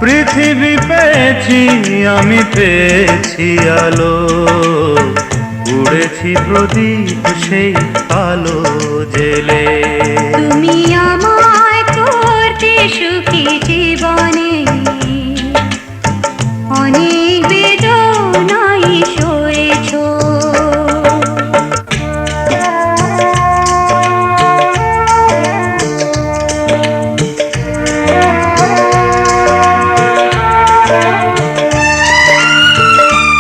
পৃথিবী পেয়েছি আমি, পেয়েছি আলো, উড়েছি প্রদীপ সেই আলো জেলে। তুমি আমায় করতে সুখী জীবনে, অনেক বেদনাই সয়েছো।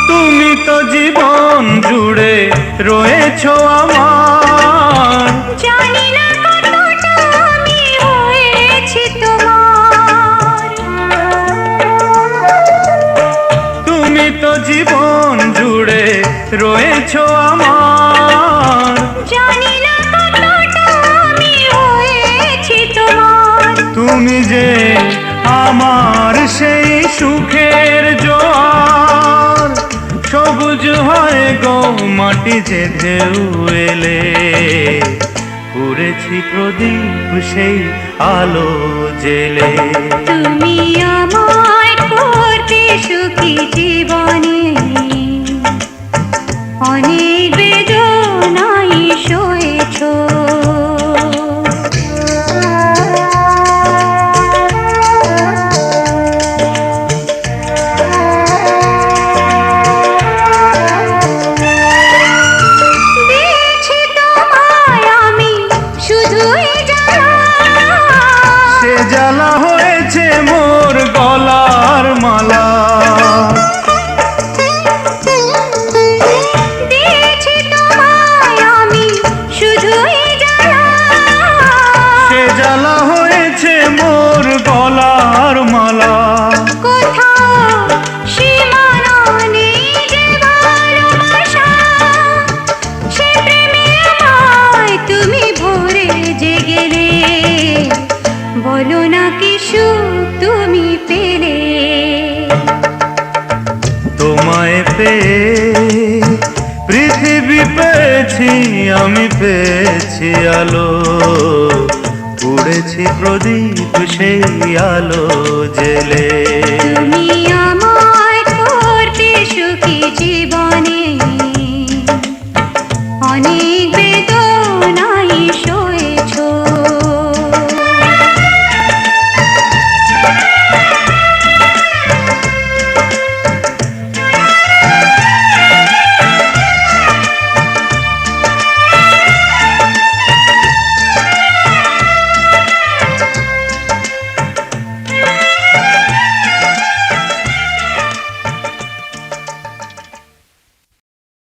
তুমি তো জীবন জুড়ে রয়েছো আমার, জানি না কতটা আমি হয়েছি তোমার। তুমি তো জীবন জুড়ে রয়েছো আমার, জানি না কতটা আমি হয়েছি তোমার। তুমি যে আমার সেই সুখের জোয়ার, সবুজ হয় গো মাটি যে ঢেউ এলে, উড়েছি প্রদীপ সেই আলো জেলে। তুমি আমায় করতে সুখী জীবনে, অনেক বেদনাই সয়েছো। দিয়েছি তোমায় আমি শুধুই জ্বালা, সে জ্বালা হয়েছে মোর গলার মালা। দিয়েছি তোমায় আমি শুধুই জ্বালা, সে জ্বালা হয়েছে মোর গলার মালা। কোথাও সীমানা নেই যে ভালোবাসা, সে প্রেমে আমায় তুমি ভরে যে গেলে। বলো না কি সুখ তুমি পেলে। তোমায় পেয়ে পৃথিবী পেয়েছি আমি, পেয়েছি আলো, উড়েছি প্রদীপ সেই আলো জেলে।